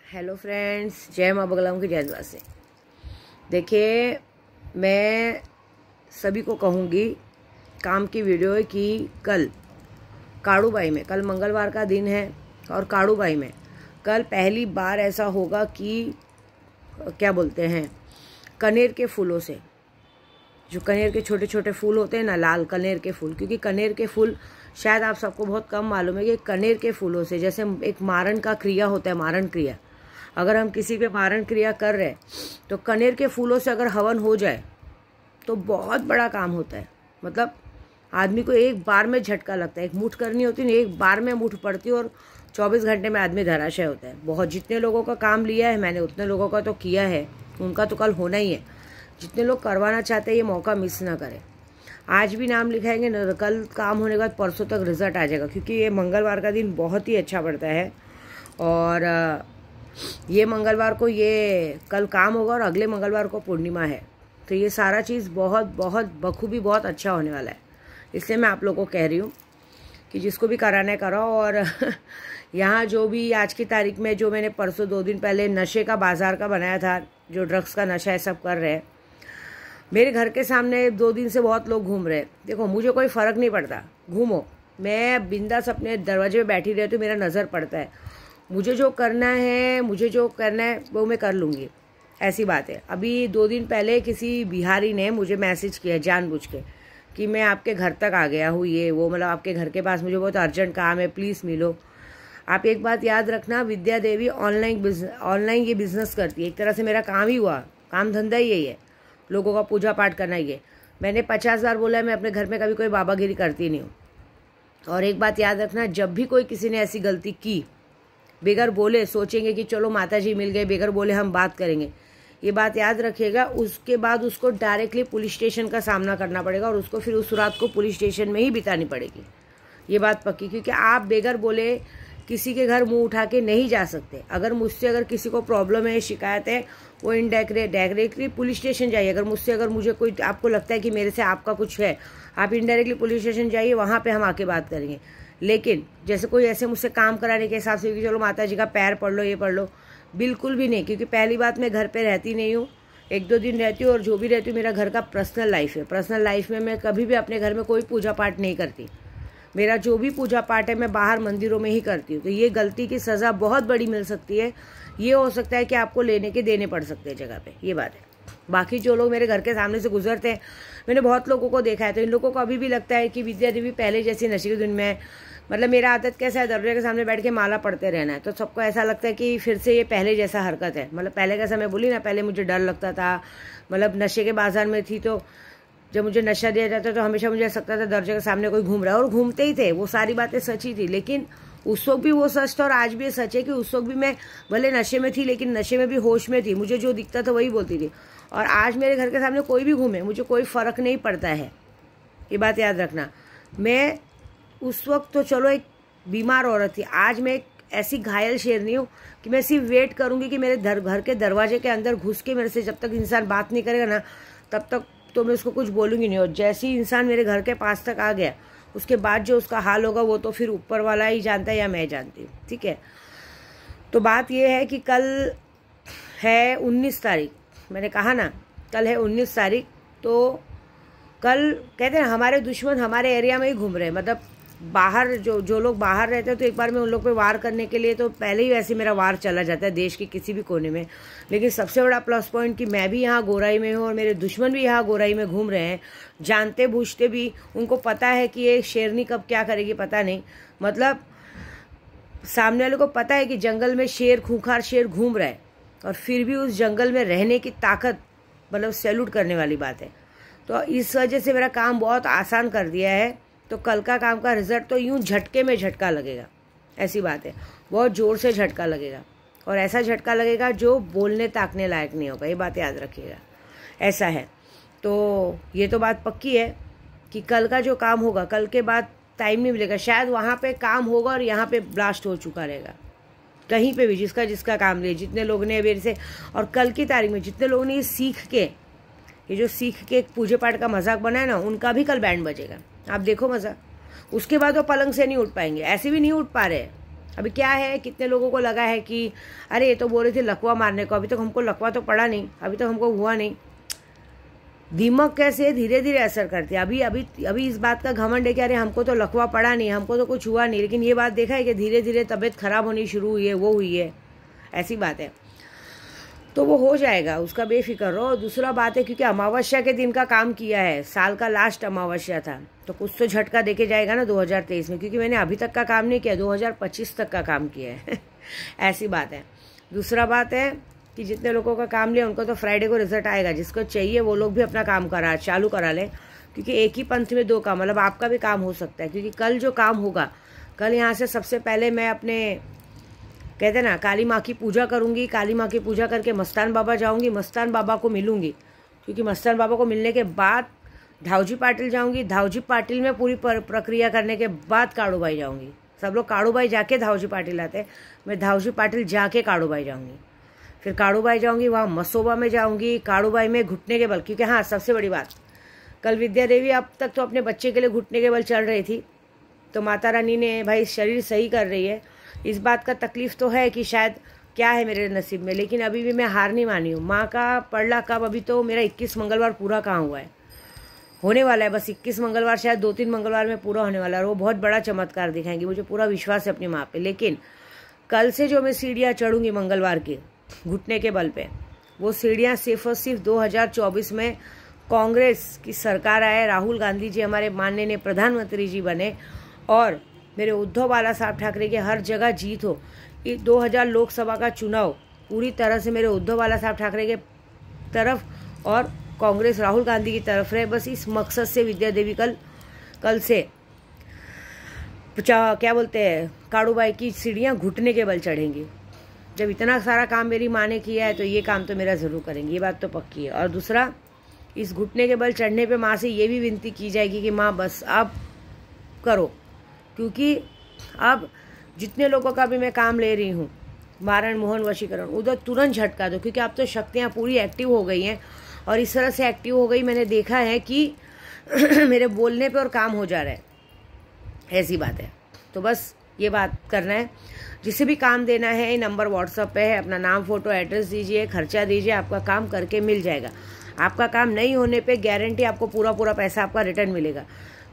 Hello friends, जय माँ बगलाम की जय से। देखिए, मैं सभी को कहूँगी काम की वीडियो है कि कल काड़ूबाई में, कल मंगलवार का दिन है और काड़ूबाई में कल पहली बार ऐसा होगा कि क्या बोलते हैं, कनेर के फूलों से, जो कनेर के छोटे छोटे फूल होते हैं ना, लाल कनेर के फूल, क्योंकि कनेर के फूल शायद आप सबको बहुत कम मालूम है कि कनेर के फूलों से, जैसे एक मारण का क्रिया होता है, मारण क्रिया, अगर हम किसी पे मारण क्रिया कर रहे हैं तो कनेर के फूलों से अगर हवन हो जाए तो बहुत बड़ा काम होता है। मतलब आदमी को एक बार में झटका लगता है, एक मुठ करनी होती है, एक बार में मुठ पड़ती है और 24 घंटे में आदमी धराशय होता है। बहुत जितने लोगों का काम लिया है मैंने, उतने लोगों का तो किया है, उनका तो कल होना ही है। जितने लोग करवाना चाहते हैं ये मौका मिस ना करें। आज भी नाम लिखाएंगे न, कल काम होने के बाद परसों तक रिजल्ट आ जाएगा, क्योंकि ये मंगलवार का दिन बहुत ही अच्छा पड़ता है। और ये मंगलवार को ये कल काम होगा और अगले मंगलवार को पूर्णिमा है, तो ये सारा चीज़ बहुत बहुत बखूबी बहुत अच्छा होने वाला है। इसलिए मैं आप लोगों को कह रही हूँ कि जिसको भी कराना है कराओ। और यहाँ जो भी आज की तारीख में, जो मैंने परसों 2 दिन पहले नशे का बाजार का बनाया था, जो ड्रग्स का नशा है सब कर रहे हैं, मेरे घर के सामने 2 दिन से बहुत लोग घूम रहे हैं। देखो, मुझे कोई फ़र्क नहीं पड़ता, घूमो, मैं बिंदास अपने दरवाजे पे बैठी रहती हूँ, मेरा नज़र पड़ता है। मुझे जो करना है वो मैं कर लूँगी, ऐसी बात है। अभी 2 दिन पहले किसी बिहारी ने मुझे मैसेज किया जानबूझ के कि मैं आपके घर तक आ गया हूँ, ये वो, मतलब आपके घर के पास मुझे बहुत अर्जेंट काम है, प्लीज़ मिलो। आप एक बात याद रखना, विद्या देवी ऑनलाइन ये बिज़नेस करती है, एक तरह से मेरा काम ही हुआ, काम धंधा ही यही है, लोगों का पूजा पाठ करना ही है। मैंने 50 बार बोला है, मैं अपने घर में कभी कोई बाबागिरी करती नहीं हूँ। और एक बात याद रखना, जब भी कोई किसी ने ऐसी गलती की, बेगर बोले सोचेंगे कि चलो माताजी मिल गए, बेगर बोले हम बात करेंगे, ये बात याद रखिएगा। उसके बाद उसको डायरेक्टली पुलिस स्टेशन का सामना करना पड़ेगा और उसको फिर उस रात को पुलिस स्टेशन में ही बितानी पड़ेगी, ये बात पक्की। क्योंकि आप बेगर बोले किसी के घर मुंह उठा के नहीं जा सकते। अगर किसी को प्रॉब्लम है, शिकायत है, वो डायरेक्टली पुलिस स्टेशन जाइए। अगर मुझे कोई, आपको लगता है कि मेरे से आपका कुछ है, आप इनडायरेक्टली पुलिस स्टेशन जाइए, वहाँ पे हम आके बात करेंगे। लेकिन जैसे कोई ऐसे मुझसे काम कराने के हिसाब से कि चलो माता जी का पैर पढ़ लो, ये पढ़ लो, बिल्कुल भी नहीं। क्योंकि पहली बात, मैं घर पे रहती नहीं हूँ, 1-2 दिन रहती हूँ, और जो भी रहती हूँ मेरा घर का पर्सनल लाइफ है। पर्सनल लाइफ में मैं कभी भी अपने घर में कोई पूजा पाठ नहीं करती। मेरा जो भी पूजा पाठ है मैं बाहर मंदिरों में ही करती हूँ। तो ये गलती की सज़ा बहुत बड़ी मिल सकती है। ये हो सकता है कि आपको लेने के देने पड़ सकते हैं जगह पे, ये बात है। बाकी जो लोग मेरे घर के सामने से गुजरते हैं, मैंने बहुत लोगों को देखा है, तो इन लोगों को अभी भी लगता है कि विद्या देवी पहले जैसी नशे की दुनिया में है। मतलब मेरा आदत कैसा है, दरवाजे के सामने बैठ के माला पढ़ते रहना है, तो सबको ऐसा लगता है कि फिर से ये पहले जैसा हरकत है। मतलब पहले कैसा, मैं बोली ना, पहले मुझे डर लगता था, मतलब नशे के बाजार में थी, तो जब मुझे नशा दिया जाता तो हमेशा मुझे ऐसा लगता था दरवाजे के सामने कोई घूम रहा है, और घूमते ही थे। वो सारी बातें सच्ची थी, लेकिन उस वक्त भी वो सच था और आज भी ये सच है कि उस वक्त भी मैं भले नशे में थी, लेकिन नशे में भी होश में थी, मुझे जो दिखता था वही बोलती थी। और आज मेरे घर के सामने कोई भी घूमे, मुझे कोई फ़र्क नहीं पड़ता है, ये बात याद रखना। मैं उस वक्त तो चलो एक बीमार औरत थी, आज मैं एक ऐसी घायल शेरनी हूँ कि मैं सिर्फ वेट करूँगी कि मेरे घर के दरवाजे के अंदर घुस के मेरे से जब तक इंसान बात नहीं करेगा ना, तब तक तो मैं उसको कुछ बोलूँगी नहीं। और जैसे ही इंसान मेरे घर के पास तक आ गया, उसके बाद जो उसका हाल होगा वो तो फिर ऊपर वाला ही जानता है या मैं जानती हूँ, ठीक है। तो बात ये है कि कल है 19 तारीख, मैंने कहा ना कल है 19 तारीख, तो कल कहते हैं हमारे दुश्मन हमारे एरिया में ही घूम रहे हैं। मतलब बाहर जो लोग बाहर रहते हैं, तो एक बार में उन लोग पे वार करने के लिए तो पहले ही वैसे मेरा वार चला जाता है देश के किसी भी कोने में। लेकिन सबसे बड़ा प्लस पॉइंट कि मैं भी यहाँ गोराई में हूँ और मेरे दुश्मन भी यहाँ गोराई में घूम रहे हैं, जानते बूझते भी। उनको पता है कि ये शेरनी कब क्या करेगी पता नहीं। मतलब सामने वाले को पता है कि जंगल में शेर, खूंखार शेर घूम रहा है, और फिर भी उस जंगल में रहने की ताकत, मतलब सैल्यूट करने वाली बात है। तो इस वजह से मेरा काम बहुत आसान कर दिया है। तो कल का काम का रिजल्ट तो यूं झटके में झटका लगेगा, ऐसी बात है, बहुत ज़ोर से झटका लगेगा, और ऐसा झटका लगेगा जो बोलने ताकने लायक नहीं होगा, ये बात याद रखिएगा, ऐसा है। तो ये तो बात पक्की है कि कल का जो काम होगा, कल के बाद टाइम नहीं मिलेगा, शायद वहाँ पे काम होगा और यहाँ पे ब्लास्ट हो चुका रहेगा, कहीं पे भी जिसका काम ले, जितने लोग ने मेरे से। और कल की तारीख में जितने लोगों ने ये जो सीख के पूजे पाठ का मजाक बनाया ना, उनका भी कल बैंड बजेगा, आप देखो मज़ा। उसके बाद वो पलंग से नहीं उठ पाएंगे, ऐसे भी नहीं उठ पा रहे, अभी क्या है, कितने लोगों को लगा है कि अरे ये तो बोल रही थी लकवा मारने को, अभी तक हमको लकवा तो पड़ा नहीं, अभी तक हमको हुआ नहीं। दिमाग कैसे धीरे धीरे असर करती है। अभी अभी अभी इस बात का घमंड है कि अरे हमको तो लकवा पड़ा नहीं, हमको तो कुछ हुआ नहीं, लेकिन ये बात देखा है कि धीरे धीरे तबीयत खराब होनी शुरू हुई है, वो हुई है, ऐसी बात है। तो वो हो जाएगा, उसका बेफिक्र रहो। दूसरा बात है क्योंकि अमावस्या के दिन का काम किया है, साल का लास्ट अमावस्या था, तो कुछ तो झटका देके जाएगा ना 2023 में, क्योंकि मैंने अभी तक का काम नहीं किया, 2025 तक का काम किया है ऐसी बात है। दूसरा बात है कि जितने लोगों का काम लिया उनको तो फ्राइडे को रिजल्ट आएगा, जिसको चाहिए वो लोग भी अपना काम चालू करा लें, क्योंकि एक ही पंथ में दो काम, मतलब आपका भी काम हो सकता है। क्योंकि कल जो काम होगा, कल यहाँ से सबसे पहले मैं अपने कहते ना काली माँ की पूजा करूँगी, काली माँ की पूजा करके मस्तान बाबा जाऊँगी, मस्तान बाबा को मिलूँगी, क्योंकि मस्तान बाबा को मिलने के बाद धावजी पाटिल जाऊँगी, धावजी पाटिल में पूरी प्रक्रिया करने के बाद काड़ूबाई जाऊँगी। सब लोग काड़ूबाई जाके धावजी पाटिल आते हैं, मैं धावजी पाटिल जाके काड़ूबाई जाऊँगी, फिर काड़ूबाई जाऊँगी, वहाँ मसोबा में जाऊँगी, काड़ूबाई में घुटने के बल, क्योंकि हाँ सबसे बड़ी बात, कल विद्या देवी अब तक तो अपने बच्चे के लिए घुटने के बल चल रही थी, तो माता रानी ने भाई शरीर सही कर रही है। इस बात का तकलीफ तो है कि शायद क्या है मेरे नसीब में, लेकिन अभी भी मैं हार नहीं मानी हूँ। माँ का पड़ला कब, अभी तो मेरा 21 मंगलवार पूरा कहाँ हुआ है, होने वाला है, बस 21 मंगलवार, शायद 2-3 मंगलवार में पूरा होने वाला है, और वो बहुत बड़ा चमत्कार दिखाएंगी, मुझे पूरा विश्वास है अपनी माँ पे। लेकिन कल से जो मैं सीढ़ियाँ चढ़ूंगी मंगलवार की घुटने के बल पे, वो सीढ़ियाँ सिर्फ और सिर्फ 2024 में कांग्रेस की सरकार आए, राहुल गांधी जी हमारे माननीय प्रधानमंत्री जी बने, और मेरे उद्धव बाला साहब ठाकरे की हर जगह जीत हो। 2000 लोकसभा का चुनाव पूरी तरह से मेरे उद्धव बाला साहब ठाकरे के तरफ और कांग्रेस राहुल गांधी की तरफ रहे, बस इस मकसद से विद्या देवी कल से क्या बोलते हैं काड़ूबाई की सीढ़ियाँ घुटने के बल चढ़ेंगी। जब इतना सारा काम मेरी माँ ने किया है तो ये काम तो मेरा ज़रूर करेंगी, ये बात तो पक्की है। और दूसरा, इस घुटने के बल चढ़ने पे माँ से ये भी विनती की जाएगी कि माँ बस अब करो, क्योंकि अब जितने लोगों का भी मैं काम ले रही हूँ, मारण मोहन वशीकरण, उधर तुरंत झटका दो, क्योंकि अब तो शक्तियाँ पूरी एक्टिव हो गई हैं, और इस तरह से एक्टिव हो गई मैंने देखा है कि मेरे बोलने पे और काम हो जा रहा है, ऐसी बात है। तो बस ये बात करना है, जिसे भी काम देना है नंबर व्हाट्सएप पे है, अपना नाम फोटो एड्रेस दीजिए, खर्चा दीजिए, आपका काम करके मिल जाएगा। आपका काम नहीं होने पे गारंटी आपको पूरा पैसा आपका रिटर्न मिलेगा।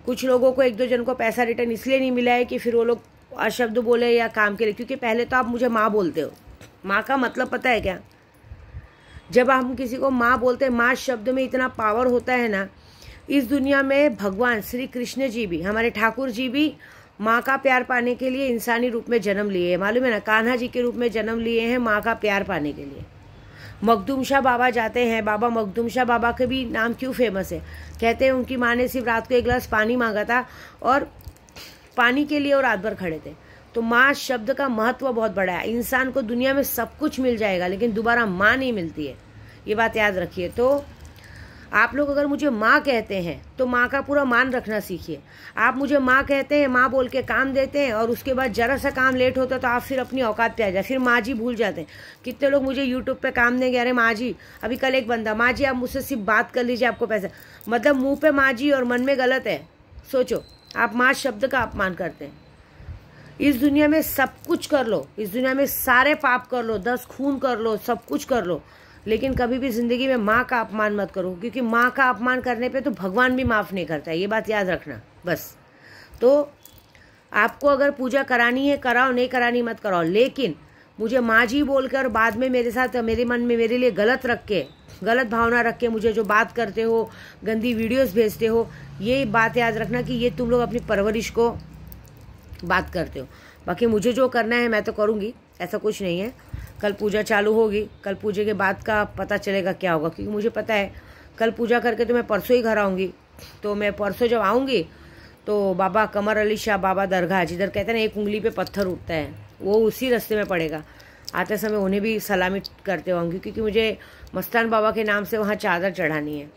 कुछ लोगों को 1-2 जन को पैसा रिटर्न इसलिए नहीं मिला है कि फिर वो लोग अशब्द बोले या काम के लिए, क्योंकि पहले तो आप मुझे माँ बोलते हो। माँ का मतलब पता है क्या? जब हम किसी को माँ बोलते हैं, माँ शब्द में इतना पावर होता है ना। इस दुनिया में भगवान श्री कृष्ण जी भी, हमारे ठाकुर जी भी माँ का प्यार पाने के लिए इंसानी रूप में जन्म लिए हैं, मालूम है ना। कान्हा जी के रूप में जन्म लिए हैं माँ का प्यार पाने के लिए। मखदूम शाह बाबा जाते हैं, बाबा मखदूम शाह बाबा के भी नाम क्यों फेमस है? कहते हैं उनकी माँ ने सिर्फ रात को 1 गिलास पानी मांगा था, और पानी के लिए वो रात भर खड़े थे। तो माँ शब्द का महत्व बहुत बड़ा है। इंसान को दुनिया में सब कुछ मिल जाएगा, लेकिन दोबारा माँ नहीं मिलती है, ये बात याद रखिए। तो आप लोग अगर मुझे माँ कहते हैं तो माँ का पूरा मान रखना सीखिए। आप मुझे माँ कहते हैं, माँ बोल के काम देते हैं, और उसके बाद जरा सा काम लेट होता है तो आप फिर अपनी औकात पे आ जाए, फिर माँ जी भूल जाते हैं। कितने लोग मुझे यूट्यूब पे काम देंगे, अरे माँ जी, अभी कल एक बंदा, माँ जी आप मुझसे सिर्फ बात कर लीजिए आपको पैसा, मतलब मुँह पे माँ जी और मन में गलत है। सोचो, आप माँ शब्द का अपमान करते हैं। इस दुनिया में सब कुछ कर लो, इस दुनिया में सारे पाप कर लो, 10 खून कर लो, सब कुछ कर लो, लेकिन कभी भी जिंदगी में माँ का अपमान मत करो, क्योंकि माँ का अपमान करने पे तो भगवान भी माफ़ नहीं करता है, ये बात याद रखना बस। तो आपको अगर पूजा करानी है कराओ, नहीं करानी मत कराओ, लेकिन मुझे माँ जी बोलकर बाद में मेरे साथ, मेरे मन में मेरे लिए गलत रख के, गलत भावना रख के मुझे जो बात करते हो, गंदी वीडियोस भेजते हो, ये बात याद रखना कि ये तुम लोग अपनी परवरिश को बात करते हो। बाकी मुझे जो करना है मैं तो करूँगी, ऐसा कुछ नहीं है। कल पूजा चालू होगी, कल पूजा के बाद का पता चलेगा क्या होगा, क्योंकि मुझे पता है कल पूजा करके तो मैं परसों ही घर आऊँगी। तो मैं परसों जब आऊँगी तो बाबा कमर अली शाह बाबा दरगाह, जिधर कहते हैं ना 1 उंगली पे पत्थर उठता है, वो उसी रास्ते में पड़ेगा। आते समय उन्हें भी सलामी करते होंगे, क्योंकि मुझे मस्तान बाबा के नाम से वहाँ चादर चढ़ानी है।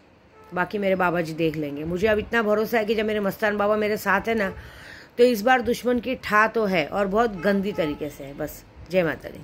बाकी मेरे बाबा जी देख लेंगे। मुझे अब इतना भरोसा है कि जब मेरे मस्तान बाबा मेरे साथ है ना, तो इस बार दुश्मन की ठा तो है, और बहुत गंदी तरीके से है। बस जय माता दी।